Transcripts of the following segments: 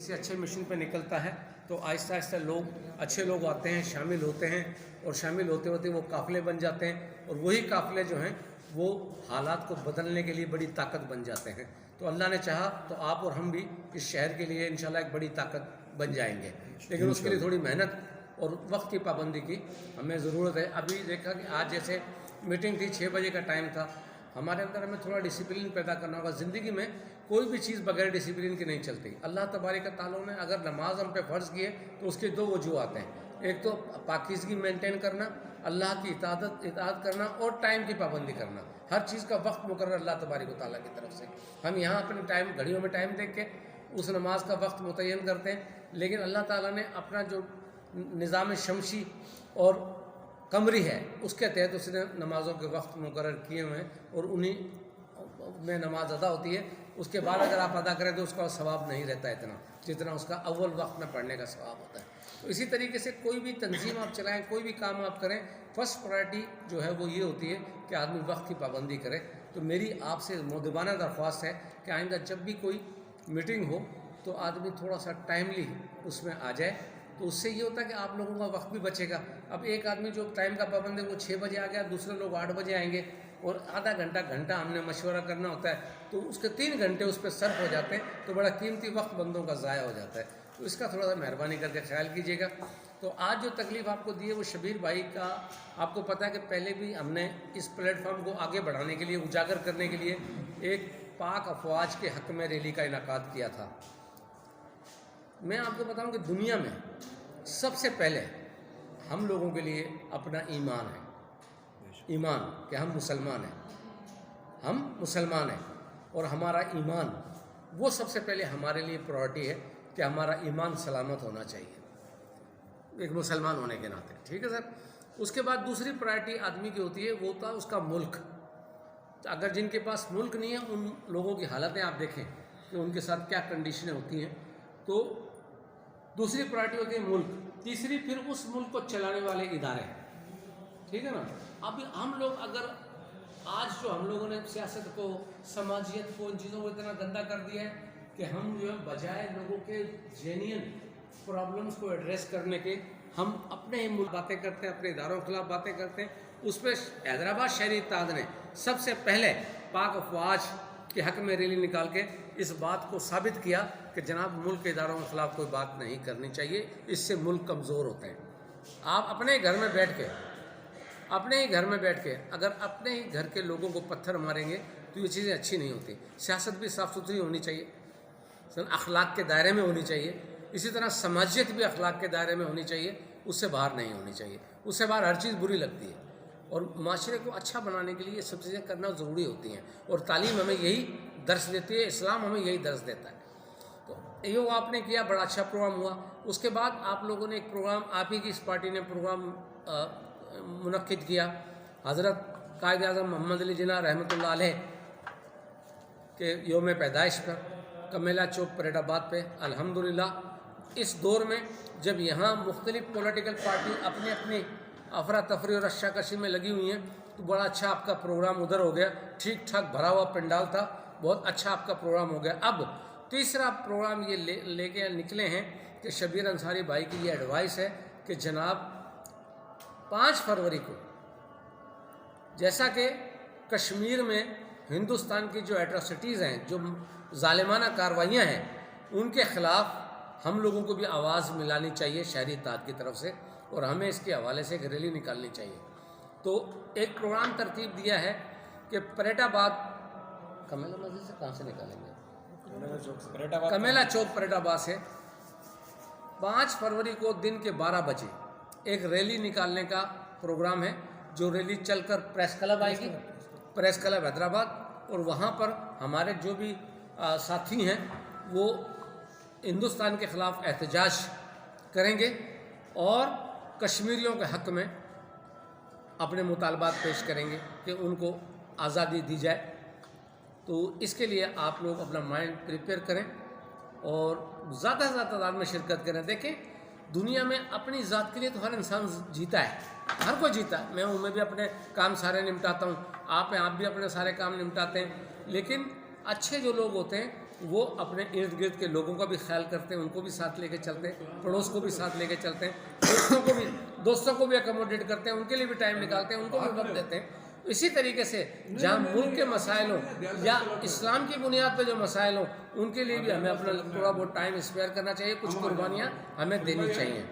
किसी अच्छे मिशन पे निकलता है तो आहिस्ता आहिस्ता लोग अच्छे लोग आते हैं, शामिल होते हैं, और शामिल होते होते वो काफ़िले बन जाते हैं, और वही काफ़िले जो हैं वो हालात को बदलने के लिए बड़ी ताकत बन जाते हैं। तो अल्लाह ने चाहा तो आप और हम भी इस शहर के लिए इंशाल्लाह एक बड़ी ताकत बन जाएंगे, लेकिन उसके लिए थोड़ी मेहनत और वक्त की पाबंदी की हमें ज़रूरत है। अभी देखा कि आज जैसे मीटिंग थी, 6 बजे का टाइम था, हमारे अंदर हमें थोड़ा डिसिप्लिन पैदा करना होगा। ज़िंदगी में कोई भी चीज़ बगैर डिसिप्लिन की नहीं चलती। अल्लाह तबारक व तआला ने अगर नमाज हम पे फ़र्ज़ किए तो उसके दो वजूहात हैं, एक तो पाकीज़गी मेंटेन करना, अल्लाह की इताअत करना, और टाइम की पाबंदी करना। हर चीज़ का वक्त मुकर्रर अल्लाह तबारक व तआला की तरफ से। हम यहाँ अपने टाइम घड़ियों में टाइम देख के उस नमाज का वक्त मुतय्यन करते हैं, लेकिन अल्लाह ताला ने अपना जो निज़ाम शमसी और कमरी है उसके तहत उसने नमाज़ों के वक्त मुकर्रर किए हुए हैं, और उन्हीं में नमाज अदा होती है। उसके बाद अगर आप अदा करें तो उसका सवाब नहीं रहता इतना जितना उसका अव्वल वक्त में पढ़ने का सवाब होता है। तो इसी तरीके से कोई भी तंजीम आप चलाएं, कोई भी काम आप करें, फर्स्ट प्रायोरिटी जो है वो ये होती है कि आदमी वक्त की पाबंदी करे। तो मेरी आपसे मुद्दबाना दरख्वास्त है कि आइंदा जब भी कोई मीटिंग हो तो आदमी थोड़ा सा टाइमली उसमें आ जाए, तो उससे ये होता है कि आप लोगों का वक्त भी बचेगा। अब एक आदमी जो टाइम का पाबंद है वो 6 बजे आ गया, दूसरे लोग 8 बजे आएंगे, और आधा घंटा हमने मशवरा करना होता है, तो उसके 3 घंटे उस पर सर्फ हो जाते हैं, तो बड़ा कीमती वक्त बंदों का ज़ाया हो जाता है। तो इसका थोड़ा सा मेहरबानी करके ख्याल कीजिएगा। तो आज जो तकलीफ़ आपको दी है वो शबीर भाई का, आपको पता है कि पहले भी हमने इस प्लेटफॉर्म को आगे बढ़ाने के लिए, उजागर करने के लिए एक पाक अफवाज के हक़ में रैली का इनेकाद किया था। मैं आपको बताऊं कि दुनिया में सबसे पहले हम लोगों के लिए अपना ईमान है, ईमान कि हम मुसलमान हैं, हम मुसलमान हैं, और हमारा ईमान वो सबसे पहले हमारे लिए प्रायोरिटी है कि हमारा ईमान सलामत होना चाहिए एक मुसलमान होने के नाते, ठीक है सर। उसके बाद दूसरी प्रायोरिटी आदमी की होती है, वो होता है उसका मुल्क। तो अगर जिनके पास मुल्क नहीं है उन लोगों की हालतें आप देखें कि उनके साथ क्या कंडीशनें होती हैं। तो दूसरी प्रायोरिटी होती है मुल्क, तीसरी फिर उस मुल्क को चलाने वाले इदारे, ठीक है ना। अभी हम लोग अगर आज जो हम लोगों ने सियासत को, समाजियत को, इन चीज़ों को इतना गंदा कर दिया है कि हम जो है बजाय लोगों के जेन्युइन प्रॉब्लम्स को एड्रेस करने के हम अपने ही मुल्क बातें करते हैं, अपने इदारों के खिलाफ बातें करते हैं। उस पर हैदराबाद शहरी इत्तेहाद ने सबसे पहले पाक अफवाज के हक़ में रैली निकाल के इस बात को साबित किया कि जनाब मुल्क के इदारों के खिलाफ कोई बात नहीं करनी चाहिए, इससे मुल्क कमज़ोर होते हैं। आप अपने घर में बैठ के, अपने ही घर में बैठ के अगर अपने ही घर के लोगों को पत्थर मारेंगे तो ये चीज़ें अच्छी नहीं होती। सियासत भी साफ़ सुथरी होनी चाहिए, अखलाक के दायरे में होनी चाहिए, इसी तरह समाजियत भी अखलाक के दायरे में होनी चाहिए, उससे बाहर नहीं होनी चाहिए। उससे बाहर हर चीज़ बुरी लगती है, और माशरे को अच्छा बनाने के लिए ये सब चीज़ें करना ज़रूरी होती हैं, और तालीम हमें यही दर्स देती है, इस्लाम हमें यही दर्स देता है। तो ये आपने किया, बड़ा अच्छा प्रोग्राम हुआ। उसके बाद आप लोगों ने एक प्रोग्राम, आप ही की इस पार्टी ने प्रोग्राम मुनक्किद किया हज़रत कायद आज़म मोहम्मद अली जिन्ना रहमतुल्लाह अलैह के योम पैदाइश पर कमेला चौक परेडाबाद पे। अल्हम्दुलिल्लाह इस दौर में जब यहाँ मुख्तलिफ़ पॉलिटिकल पार्टी अपनी अपनी अफरा तफरी और रश्शाकशी में लगी हुई हैं, तो बड़ा अच्छा आपका प्रोग्राम उधर हो गया, ठीक ठाक भरा हुआ पंडाल था, बहुत अच्छा आपका प्रोग्राम हो गया। अब तीसरा प्रोग्राम ये लेके निकले हैं कि शबीर अंसारी भाई की ये एडवाइस है कि जनाब 5 फरवरी को, जैसा कि कश्मीर में हिंदुस्तान की जो एट्रोसिटीज़ हैं, जो ज़ालिमाना कार्रवाइयाँ हैं, उनके ख़िलाफ़ हम लोगों को भी आवाज़ मिलानी चाहिए शहरी इत्तेहाद की तरफ से, और हमें इसके हवाले से एक रैली निकालनी चाहिए। तो एक प्रोग्राम तरतीब दिया है कि परेटाबाद, कमेला मस्जिद से कहाँ से निकालेंगे, कमेला चौक परेटाबाद से 5 फरवरी को दिन के 12 बजे एक रैली निकालने का प्रोग्राम है, जो रैली चलकर प्रेस क्लब आएगी, प्रेस क्लब हैदराबाद, और वहाँ पर हमारे जो भी साथी हैं वो हिंदुस्तान के ख़िलाफ़ एहतजाज करेंगे और कश्मीरियों के हक़ में अपने मुतालबात पेश करेंगे कि उनको आज़ादी दी जाए। तो इसके लिए आप लोग अपना माइंड प्रिपेयर करें और ज़्यादा से ज़्यादा तादाद में शिरकत करें। देखें, दुनिया में अपनी ज़ात के लिए तो हर इंसान जीता है, हर कोई जीता है। मैं भी अपने काम सारे निपटाता हूँ, आप भी अपने सारे काम निपटाते हैं, लेकिन अच्छे जो लोग होते हैं वो अपने इर्द गिर्द के लोगों का भी ख्याल करते हैं, उनको भी साथ लेके चलते हैं, पड़ोस को भी साथ लेके चलते हैं, दोस्तों को भी अकोमोडेट करते हैं, उनके लिए भी टाइम निकालते हैं, उनको भी वक्त देते हैं। इसी तरीके से जहाँ मुल्क के मसाइल हों या इस्लाम की बुनियाद पर जो मसाइल हों, उनके लिए भी हमें अपना थोड़ा बहुत टाइम स्पेयर करना चाहिए, कुछ कुर्बानियाँ हमें देनी चाहिए।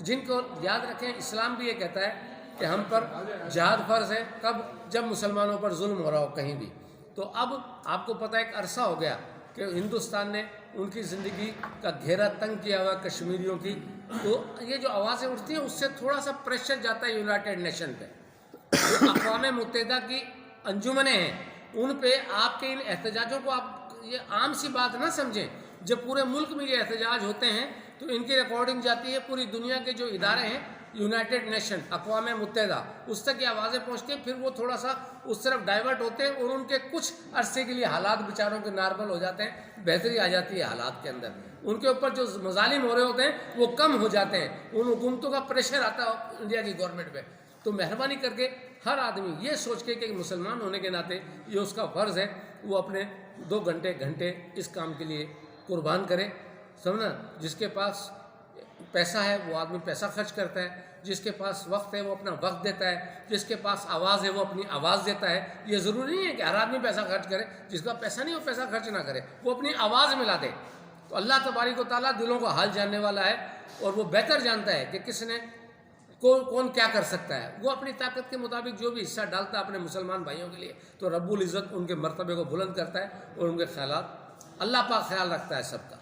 जिनको याद रखें, इस्लाम भी ये कहता है कि हम पर जिहाद फ़र्ज़ है, कब? जब मुसलमानों पर जुल्म हो रहा हो कहीं भी। तो अब आपको पता है, एक अरसा हो गया कि हिंदुस्तान ने उनकी ज़िंदगी का घेरा तंग किया हुआ कश्मीरियों की, तो ये जो आवाज़ें उठती हैं उससे थोड़ा सा प्रेशर जाता है यूनाइटेड नेशन पे। जो अक़वाम मुत्तहिदा की अंजुमनें हैं, उन पे आपके इन एहतजाजों को आप ये आम सी बात ना समझें। जब पूरे मुल्क में ये एहतजाज होते हैं तो इनकी रिकॉर्डिंग जाती है, पूरी दुनिया के जो इदारे हैं, यूनाइटेड नेशन, अक़वाम मुत्तहिदा, उस तक ये आवाज़ें पहुँचती हैं, फिर वो थोड़ा सा उस तरफ डाइवर्ट होते हैं और उनके कुछ अरसे के लिए हालात बेचारों के नॉर्मल हो जाते हैं, बेहतरी आ जाती है हालात के अंदर, उनके ऊपर जो मजालिम हो रहे होते हैं वो कम हो जाते हैं, उन हुकूमतों का प्रेशर आता है इंडिया की गवर्नमेंट पे। तो मेहरबानी करके हर आदमी ये सोच के कि मुसलमान होने के नाते ये उसका फ़र्ज़ है, वो अपने 2 घंटे इस काम के लिए कुर्बान करे, समझना। जिसके पास पैसा है वो आदमी पैसा खर्च करता है, जिसके पास वक्त है वो अपना वक्त देता है, जिसके पास आवाज़ है वो अपनी आवाज़ देता है। ये ज़रूरी नहीं है कि हर आदमी पैसा खर्च करे, जिसका पैसा नहीं वो पैसा खर्च ना करे, वो अपनी आवाज़ मिला दे। तो अल्लाह तबारक व तआला दिलों का हाल जानने वाला है और वो बेहतर जानता है कि किसने कौन क्या कर सकता है। वो अपनी ताकत के मुताबिक जो भी हिस्सा डालता है अपने मुसलमान भाइयों के लिए, तो रब्बुल इज़्ज़त उनके मर्तबे को बुलंद करता है और उनके ख्यालात अल्लाह पाक ख्याल रखता है सबका,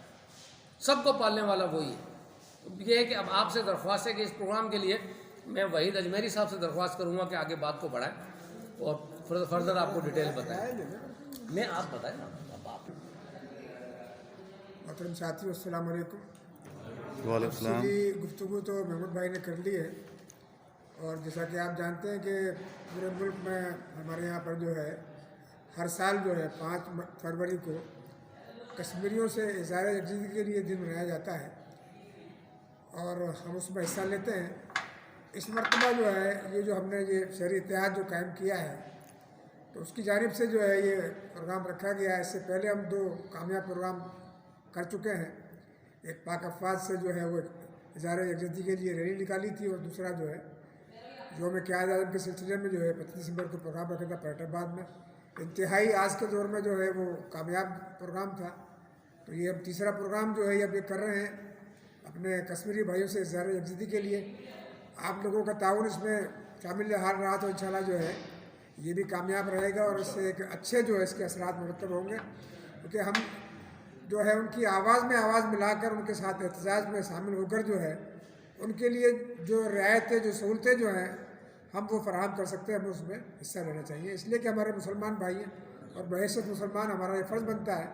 सबको पालने वाला वही है। ये है कि अब आपसे दरख्वास्त है कि इस प्रोग्राम के लिए मैं वहीद अजमेरी साहब से दरख्वास्त करूँगा कि आगे बात को बढ़ाएं और फर्दर आपको डिटेल बताएं। मैं आप बताएं ना, अब आप। मोहतरम साथियों, अस्सलाम वालेकुम। वालेकुम सलाम। गुफ्तगू तो महमूद भाई ने कर ली है, और जैसा कि आप जानते हैं कि पूरे मुल्क में हमारे यहाँ पर जो है हर साल जो है 5 फरवरी को कश्मीरियों से इज़हार यकजहती के लिए दिन मनाया जाता है और हम उसमें हिस्सा लेते हैं। इस मरतबा जो है ये जो हमने ये शहरी इत्तेहाद जो कायम किया है, तो उसकी जानिब से जो है ये प्रोग्राम रखा गया है। इससे पहले हम 2 कामयाब प्रोग्राम कर चुके हैं। एक पाक अफवाज से जो है वो इज़हार यकजहती के लिए रैली निकाली थी, और दूसरा जो है जो में क़यादत आज़म के सिलसिले में जो है 25 दिसंबर को प्रोग्राम रखा था फैसलाबाद में। इंतहाई आज के दौर में जो है वो कामयाब प्रोग्राम था। तो ये अब तीसरा प्रोग्राम जो है ये अब ये कर रहे हैं अपने कश्मीरी भाइयों से इज़हार यकजहती के लिए। आप लोगों का ताउन इसमें शामिल हाल रहा तो इंशाल्लाह जो है ये भी कामयाब रहेगा और इससे एक अच्छे जो है इसके असरात मुरतब होंगे, क्योंकि हम जो है उनकी आवाज़ में आवाज़ मिलाकर उनके साथ एहतजाज में शामिल होकर जो है उनके लिए जो रियायतें, जो सहूलतें जो हैं हम वो फराहम कर सकते हैं, हमें उसमें हिस्सा लेना चाहिए। इसलिए कि हमारे मुसलमान भाई हैं और बहैसियत मुसलमान हमारा ये फ़र्ज़ बनता है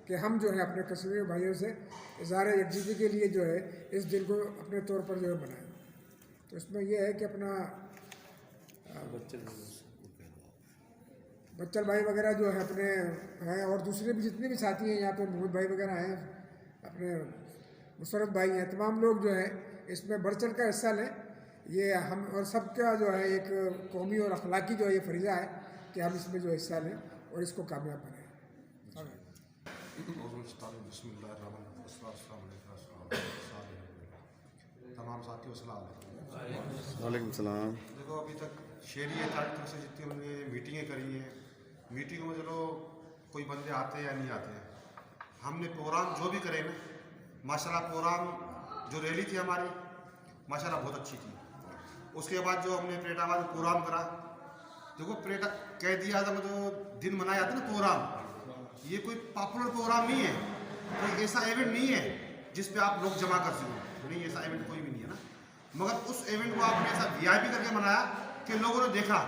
कि हम जो है अपने कश्मीरी भाइयों से इज़हार यकजहती के लिए जो है इस दिन को अपने तौर पर जो है मनाएं। तो इसमें यह है कि अपना बच्चन भाई वगैरह जो है अपने हैं, और दूसरे भी जितने भी साथी हैं यहाँ पे, महमूद भाई वगैरह हैं, अपने मुशर्रफ भाई हैं, तमाम लोग जो है इसमें बढ़ चढ़ कर हिस्सा लें। ये हम और सबका जो है एक कौमी और अखलाकी जो है ये फरीज़ा है कि हम इसमें जो हिस्सा लें और इसको कामयाब बनाएं। तमाम साथियों सलाम। वालेकुम सलाम। देखो, अभी तक शहरी तरफ से जितनी हमने मीटिंगें करी हैं, मीटिंगों में चलो कोई बंदे आते हैं या नहीं आते हैं, हमने प्रोग्राम जो भी करे ना, माशाल्लाह प्रोग्राम जो रैली थी हमारी माशाल्लाह बहुत अच्छी थी। उसके बाद जो हमने परेटाबाद में प्रोग्राम करा, देखो कैदी आज़म जो दिन मनाया जाता है ना प्रोग्राम, ये कोई पॉपुलर प्रोग्राम नहीं है, कोई ऐसा इवेंट नहीं है जिस पे आप लोग जमा कर सकें, नहीं ऐसा इवेंट कोई भी नहीं है ना। मगर उस इवेंट को आपने ऐसा वीआईपी करके मनाया कि लोगों ने देखा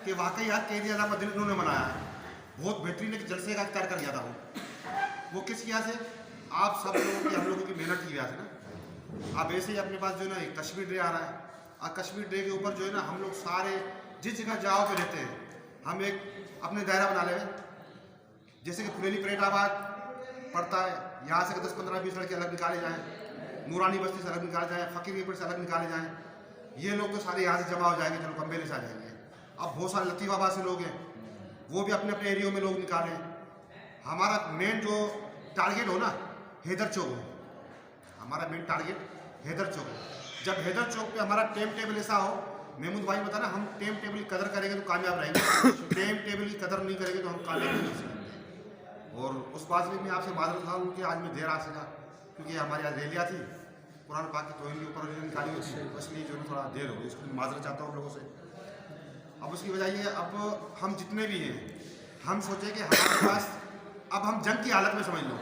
कि वाकई यार कैदी आज़म का दिन इन्होंने मनाया है, बहुत बेहतरीन एक जलसे का इख्तियार कर गया था वो किस वजह से, आप सब लोगों की, हम लोगों की मेहनत की वजह से ना। अब ऐसे ही अपने पास जो है ना एक कश्मीर डे आ रहा है, और कश्मीर डे के ऊपर जो है ना हम लोग सारे जिस जगह जगहों पे रहते हैं हम एक अपने दायरा बना ले, जैसे कि फुलेली परेटाबाद पड़ता है, यहाँ से 10, 15, 20 लड़के अलग निकाले जाएँ, नूरानी बस्ती से अलग निकाले जाएँ, फ़कीरपुर से अलग निकाले जाएँ, ये लोग तो सारे यहाँ से जमा हो जाएंगे, चलो कम्बेले से आ जाएंगे। अब बहुत सारे लतीफ़ाबाद से लोग हैं, वो भी अपने अपने एरियो में लोग निकालें। हमारा मेन जो टारगेट हो ना हैदर चौक हो, हमारा मेन टारगेट हैदर चौक हो। जब हैदर चौक पे हमारा टाइम टेबल ऐसा हो, महमूद भाई बता ना, हम टाइम टेबल की कदर करेंगे तो कामयाब रहेंगे, टाइम टेबल की कदर नहीं करेंगे तो हम कामयाब नहीं हो सकेंगे। और उस बात में मैं आपसे माजरत था कि आज मैं देर आ सका, क्योंकि हमारी आज रैलियाँ थी, कुरान पाक की तौहीन के ऊपर निकाली हुई थी, इसलिए जो है थोड़ा देर हो गई, इसको मैं माजरत चाहता हूँ लोगों से। अब उसकी वजह ये, अब हम जितने भी हैं, हम सोचे कि हमारे पास अब हम जंग की हालत में, समझ लो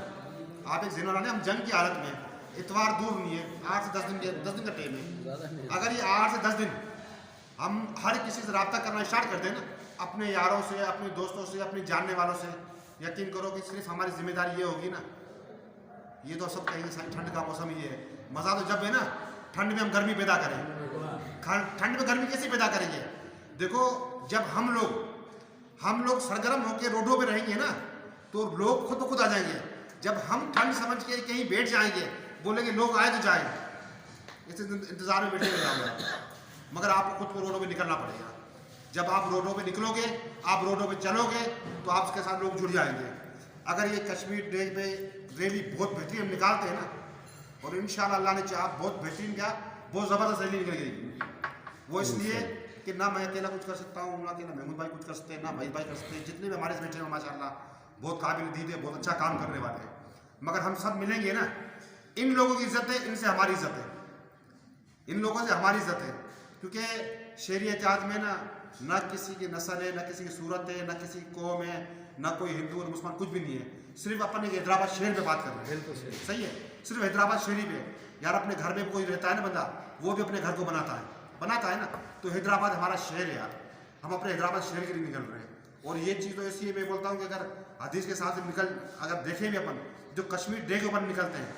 आप एक जिन्होंने हम जंग की हालत में, इतवार दूर नहीं है, 8 से 10 दिन का टाइम है। अगर ये 8 से 10 दिन हम हर किसी से रब्ता करना स्टार्ट कर दें ना, अपने यारों से, अपने दोस्तों से, अपने जानने वालों से, यकीन करो कि सिर्फ हमारी जिम्मेदारी ये होगी ना, ये तो सब कहेंगे ठंड का मौसम ही है, मज़ा तो जब है ना ठंड में हम गर्मी पैदा करें। ठंड में गर्मी कैसे पैदा करेंगे? देखो, जब हम लोग सरगर्म होकर रोडों पे रहेंगे ना, तो लोग खुद ब खुद आ जाएंगे। जब हम ठंड समझ के कहीं बैठ जाएंगे, बोलेंगे लोग आए तो जाए, इस इंतजार में बैठे रहेंगे, मगर आपको खुद को रोडों पे निकलना पड़ेगा। जब आप रोडों पे निकलोगे, आप रोडों पे चलोगे, तो आपके साथ लोग जुड़ जाएंगे। अगर ये कश्मीर डे पे रैली बहुत बेहतरीन हम निकालते हैं ना, और इंशाअल्लाह अल्लाह ने चाहा बहुत बेहतरीन क्या, बहुत ज़बरदस्त रैली निकल गई। वो इसलिए कि ना मैं अकेला कुछ कर सकता हूँ, ना अकेला महमूद भाई कुछ कर सकते हैं, ना भाई कर सकते हैं, जितने भी हमारे से बैठे हैं माशाअल्लाह बहुत काबिल दीद है, बहुत अच्छा काम करने वाले हैं। मगर हम सब मिलेंगे ना, इन लोगों की इज्जत है, इनसे हमारी इज्जत है, इन लोगों से हमारी इज्जत है, क्योंकि शेर इत्तेहाद में ना किसी की नस्ल है, ना किसी की सूरत है, ना किसी की कौम है, ना कोई हिंदू और मुसलमान, कुछ भी नहीं है। सिर्फ अपन एक हैदराबाद शहर पे बात कर रहे हैं, बिल्कुल सही है, सिर्फ हैदराबाद शहरी पे। यार अपने घर में कोई रहता है ना बंदा, वो भी अपने घर को बनाता है ना, तो हैदराबाद हमारा शहर है यार, हम अपने हैदराबाद शहर के लिए निकल रहे हैं। और ये चीज़ तो ऐसी है, मैं बोलता हूँ कि अगर हदीस के साथ अगर देखें भी अपन, जो कश्मीर डे के ऊपर निकलते हैं,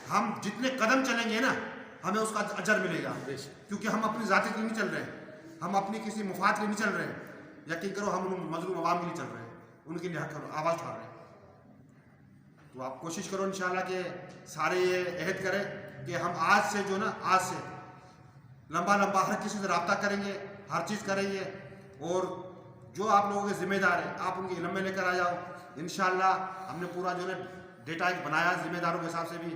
हम जितने कदम चलेंगे ना, हमें उसका अजर मिलेगा, क्योंकि हम अपनी जाति के लिए नहीं चल रहे हैं, हम अपनी किसी मुफाद के लिए नहीं चल रहे हैं। यकीन करो, हम उन मजलूम अवाम के लिए चल रहे हैं, उनके लिए आवाज़ उठा रहे हैं। तो आप कोशिश करो इंशाल्लाह कि सारे ये अहद करें कि हम आज से लंबा हर किसी से रब्ता करेंगे, हर चीज़ करेंगे, और जो आप लोगों के ज़िम्मेदार हैं आप उनके इल्म में लेकर आ जाओ। इंशाल्लाह हमने पूरा जो है डेटा एक बनाया ज़िम्मेदारों के हिसाब से भी।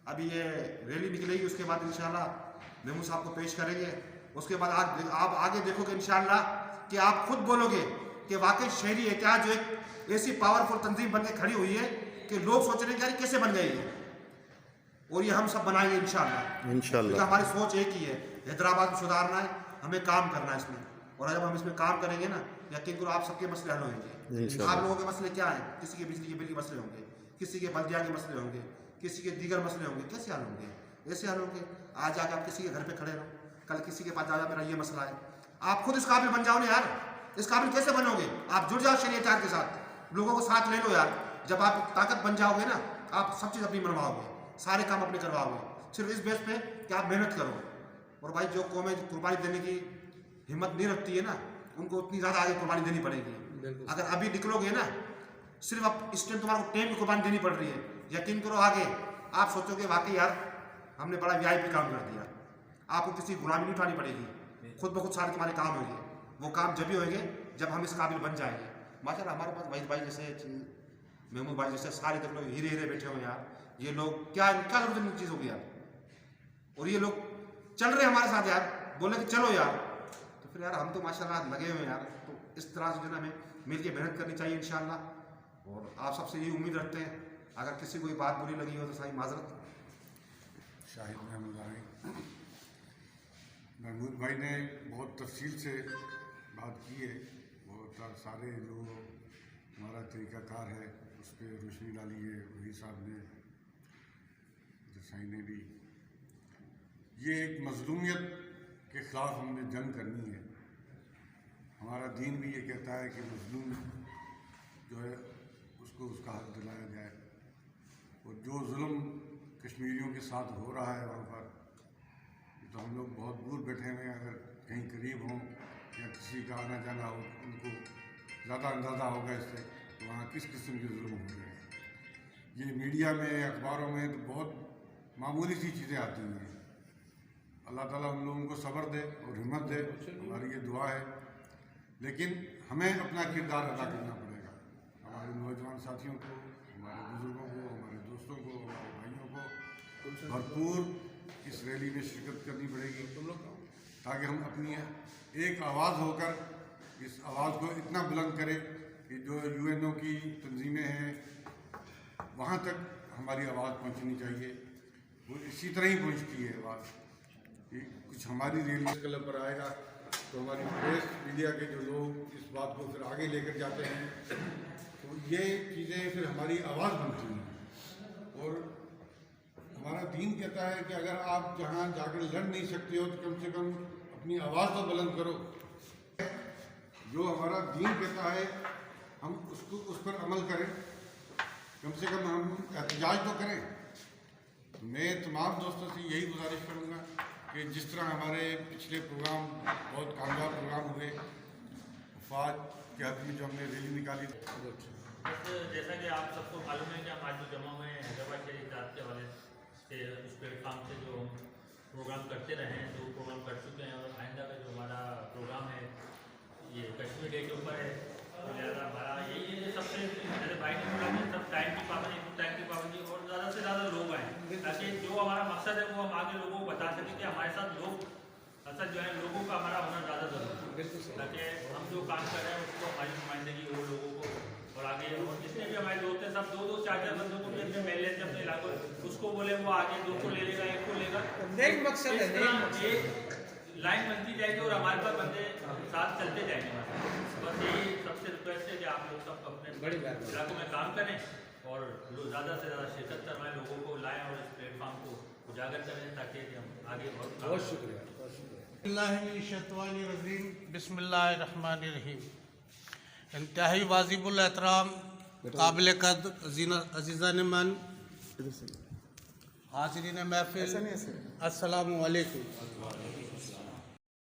अभी ये रैली निकलेगी, उसके बाद इंशाल्लाह महमूद साहब को पेश करेंगे। उसके बाद आप आगे देखोगे इंशाल्लाह कि आप खुद बोलोगे कि वाकई शहरी इत्तेहाद जो एक ऐसी पावरफुल तंजीम बन के खड़ी हुई है कि लोग सोच रहे हैं कि यार कैसे बन गई है, और ये हम सब बनाएंगे इंशाल्लाह। हमारी सोच एक ही है, हैदराबाद को सुधारना है, हमें काम करना है इसमें, और जब हम इसमें काम करेंगे ना, यकीन करो आप सबके मसले हल होंगे। आप लोगों के मसले क्या हैं? किसी के बिजली के बिल के मसले होंगे, किसी के बल्दिया के मसले होंगे, किसी के दीगर मसले होंगे, कैसे हल होंगे? ऐसे हल होंगे। आज जाके आप किसी के घर पे खड़े रहो, कल किसी के पास जाओ, मेरा ये मसला है, आप खुद इस काबिल बन जाओ ना यार। इस काबिल कैसे बनोगे? आप जुड़ जाओ शरीयत के साथ, लोगों को साथ ले लो यार। जब आप ताकत बन जाओगे ना, आप सब चीज़ अपनी मनवाओगे, सारे काम अपने करवाओगे, सिर्फ इस बेस पे कि आप मेहनत करो। और भाई जो कौमें कुर्बानी देने की हिम्मत नहीं रखती है ना, उनको उतनी ज़्यादा आगे कुर्बानी देनी पड़ेगी। अगर अभी निकलोगे ना, सिर्फ अब इस टाइम तुम्हारे टाइम की कुर्बानी देनी पड़ रही है, यकीन करो आगे आप सोचोगे वाकई यार हमने बड़ा VIP काम कर दिया। आपको किसी गुलामी नहीं उठानी पड़ेगी, खुद ब खुद सारे तुम्हारे काम होंगे। वो काम जब भी होंगे जब हम इस काबिल बन जाएंगे। माशाल्लाह हमारे पास भाई जैसे महमूद भाई जैसे सारे तक लोग हीरे बैठे हुए यार, ये लोग क्या जरूरत चीज़ होगी यार, और ये लोग चल रहे हमारे साथ यार, बोले कि चलो यार, तो फिर यार हम तो माशाल्लाह लगे हुए हैं यार। तो इस तरह से जो है हमें मिल के मेहनत करनी चाहिए इंशाल्लाह। और आप सबसे यही उम्मीद रखते हैं, अगर किसी को बात बुरी लगी हो तो सही माजरत। शाहिद महमूद भाई ने बहुत तफसील से बात की है, बहुत सारे जो हमारा तरीक़ाकार है उस पर रोशनी डाली है, वही साहब ने, जसाई ने भी। ये एक मज़लूमियत के ख़िलाफ़ हमने जंग करनी है। हमारा दीन भी ये कहता है कि मज़लूम जो है उसको उसका हक दिलाया जाए, और जो जुल्म कश्मीरियों के साथ हो रहा है वहाँ पर, तो हम लोग बहुत दूर बैठे हुए हैं, अगर कहीं करीब हों या किसी का आना जाना हो, उनको ज़्यादा अंदाज़ा होगा इससे तो वहाँ किस किस्म के जुल्म हो रहे हैं। ये मीडिया में, अखबारों में तो बहुत मामूली सी चीज़ें आती हैं। अल्लाह ताला उन लोगों को सब्र दे और हिम्मत दे, हमारी ये दुआ है। लेकिन हमें अपना किरदार अदा करना पड़ेगा, हमारे नौजवान साथियों को, हमारे बुजुर्गों को, हमारे भरपूर इस रैली में शिरकत करनी पड़ेगी, ताकि हम अपनी एक आवाज़ होकर इस आवाज़ को इतना बुलंद करें कि जो यूएनओ की तंजीमें हैं वहाँ तक हमारी आवाज़ पहुँचनी चाहिए। वो इसी तरह ही पहुँचती है आवाज़ कि कुछ हमारी रैली क्लब पर आएगा तो हमारी प्रेस मीडिया के जो लोग इस बात को फिर आगे लेकर जाते हैं, तो ये चीज़ें फिर हमारी आवाज़ बनती हैं। और हमारा दीन कहता है कि अगर आप जहाँ जाकर लड़ नहीं सकते हो तो कम से कम अपनी आवाज़ तो बुलंद करो। जो हमारा दीन कहता है हम उसको उस पर अमल करें, कम से कम हम एहतजाज तो करें। मैं तमाम दोस्तों से यही गुजारिश करूँगा कि जिस तरह हमारे पिछले प्रोग्राम बहुत कामयाब प्रोग्राम हुए, वफात के हक में जो हमने रैली निकाली, बस जैसा कि आप सबको मालूम है कि हम आज जो जमा हुए हैं हैदराबाद शहरी इत्तेहाद के हवाले से उस प्लेटफॉर्म से जो हम प्रोग्राम करते रहे हैं, 2 प्रोग्राम कर चुके हैं और आइंदा का जो हमारा प्रोग्राम है ये कश्मीर डे के ऊपर है। तो लिहाजा हमारा यही है कि सबसे जैसे भाई ने बोला कि सब टाइम की पाबंदी और ज़्यादा से ज़्यादा लोग आएँ, ताकि जो हमारा मकसद है वो हम आगे लोगों को बता सकें कि हमारे साथ लोग असल जो है लोगों का हमारा होना ज़्यादा ज़रूरी है, ताकि हम जो काम कर रहे हैं उसको हमारी नुमाइंदगी हो लोगों को और आगे और जितने भी हमारे दोस्त हैं सब 2-2 4-4 बंदों को भी अपने मेल लेते अपने इलाकों, उसको बोले वो आगे 2 को ले लेगा, 1 को लेगा, नेक मकसद है, इस तरह एक लाइन बनती जाएगी और हमारे पास बंदे साथ चलते जाएंगे। बस यही सबसे रिक्वेस्ट है कि आप लोग सब अपने इलाकों में काम करें और ज़्यादा से ज़्यादा शिरकत करवाएं, लोगों को लाएं और इस प्लेटफॉर्म को उजागर करें ताकि हम आगे बहुत शुक्रिया। बिस्मिल्लाहिर्रहमानिर्रहीम। इंतहाई वाजिबुल एहतराम काबिल कद्र अज़ीज़ान मन हाज़रीन महफ़िल, अस्सलामु अलैकुम।